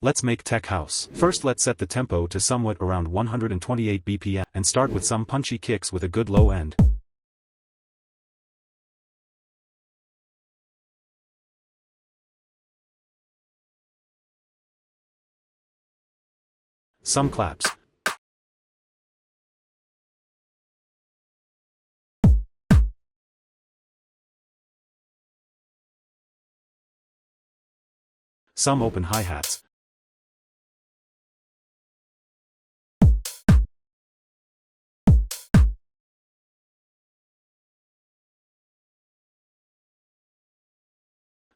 Let's make tech house. First let's set the tempo to somewhat around 128 BPM and start with some punchy kicks with a good low end. Some claps. Some open hi-hats.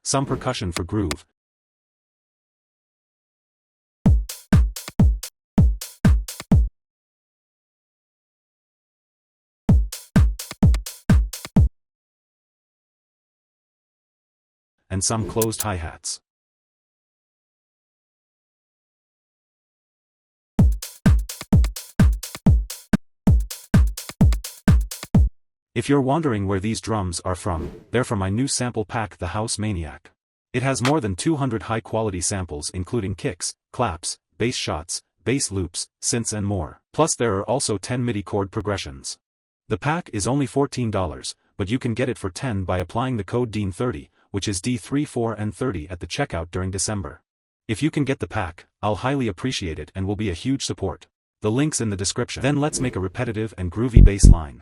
Some percussion for groove. And some closed hi-hats. If you're wondering where these drums are from, they're from my new sample pack, the House Maniac. It has more than 200 high-quality samples including kicks, claps, bass shots, bass loops, synths and more. Plus there are also 10 MIDI chord progressions. The pack is only $14, but you can get it for $10 by applying the code DEAN30, which is D34 and 30 at the checkout during December. If you can get the pack, I'll highly appreciate it and will be a huge support. The link's in the description. Then let's make a repetitive and groovy bass line.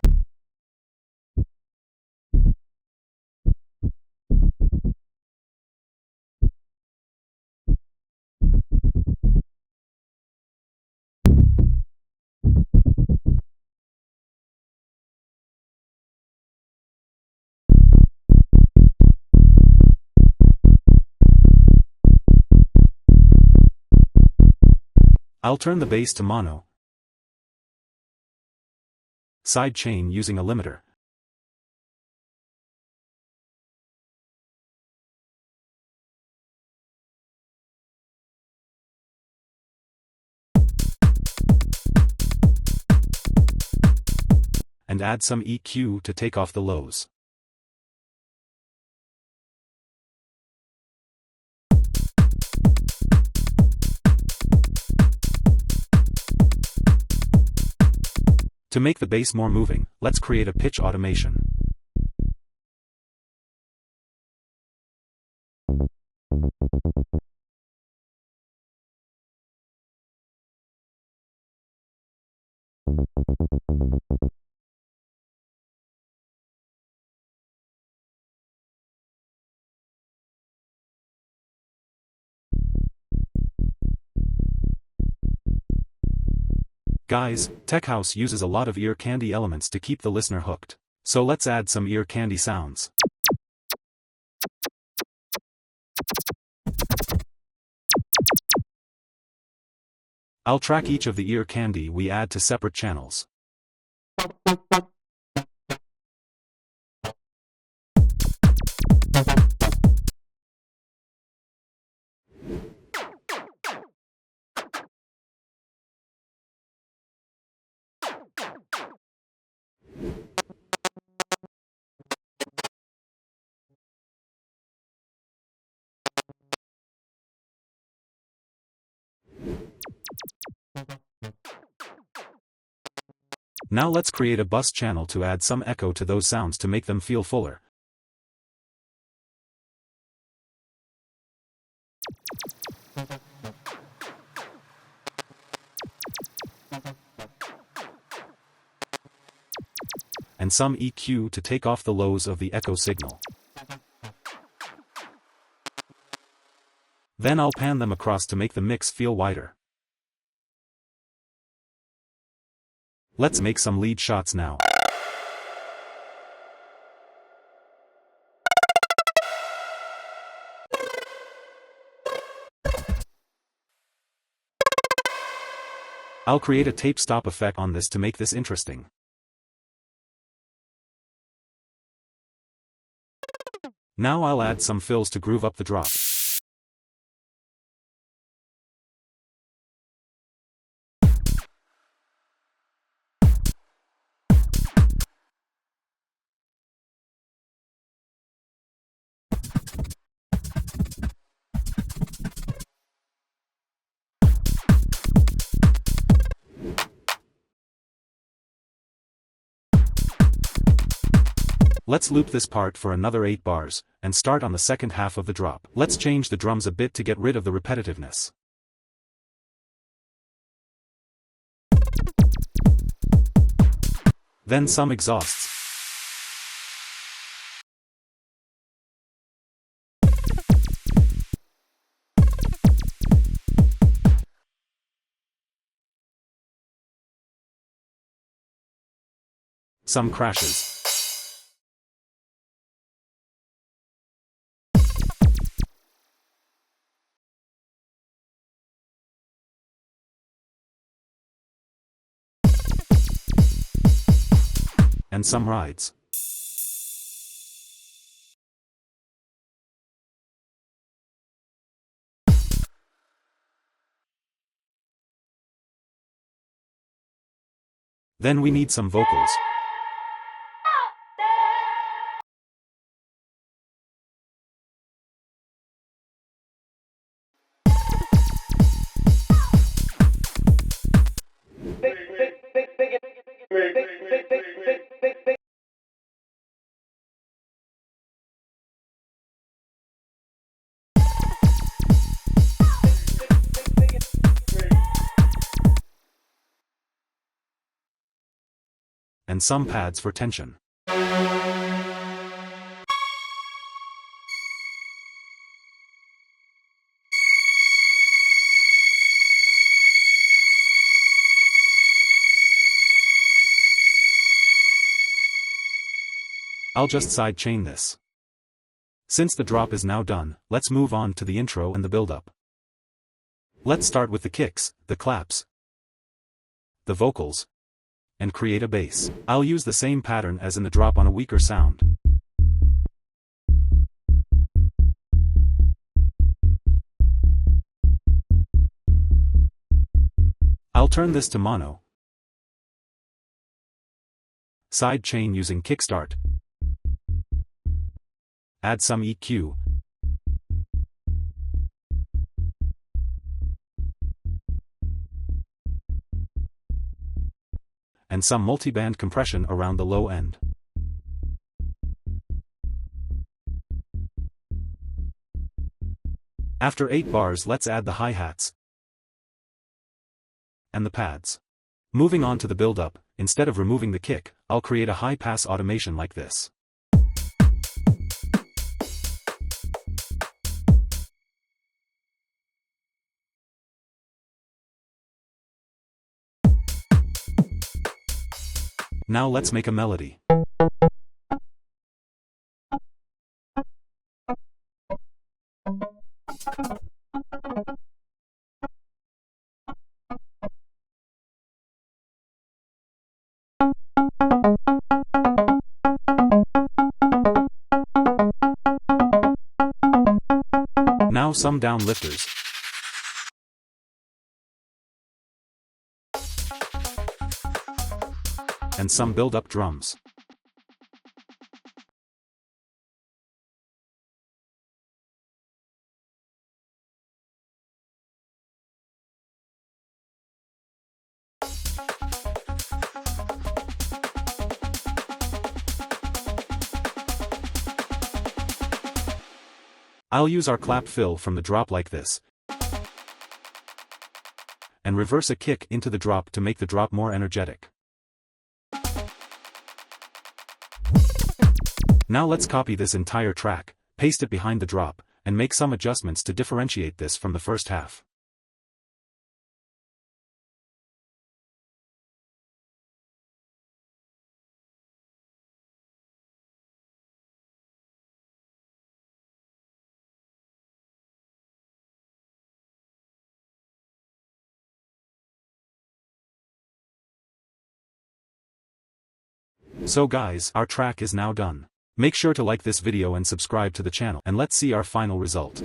I'll turn the bass to mono. Side chain using a limiter. And add some EQ to take off the lows. To make the bass more moving, let's create a pitch automation. Guys, tech house uses a lot of ear candy elements to keep the listener hooked. So let's add some ear candy sounds. I'll track each of the ear candy we add to separate channels. Now let's create a bus channel to add some echo to those sounds to make them feel fuller. And some EQ to take off the lows of the echo signal. Then I'll pan them across to make the mix feel wider. Let's make some lead shots now. I'll create a tape stop effect on this to make this interesting. Now I'll add some fills to groove up the drop. Let's loop this part for another 8 bars, and start on the second half of the drop. Let's change the drums a bit to get rid of the repetitiveness. Then some exhausts. Some crashes. And some rides. Then we need some vocals. And some pads for tension. I'll just sidechain this. Since the drop is now done, let's move on to the intro and the build-up. Let's start with the kicks, the claps, the vocals, and create a bass. I'll use the same pattern as in the drop on a weaker sound. I'll turn this to mono. Sidechain using kickstart. Add some EQ. And some multiband compression around the low end. After 8 bars, let's add the hi-hats and the pads. Moving on to the build-up, instead of removing the kick, I'll create a high-pass automation like this. Now let's make a melody. Now some down lifters. And some build-up drums. I'll use our clap fill from the drop like this, and reverse a kick into the drop to make the drop more energetic. Now let's copy this entire track, paste it behind the drop, and make some adjustments to differentiate this from the first half. So guys, our track is now done. Make sure to like this video and subscribe to the channel, and let's see our final result.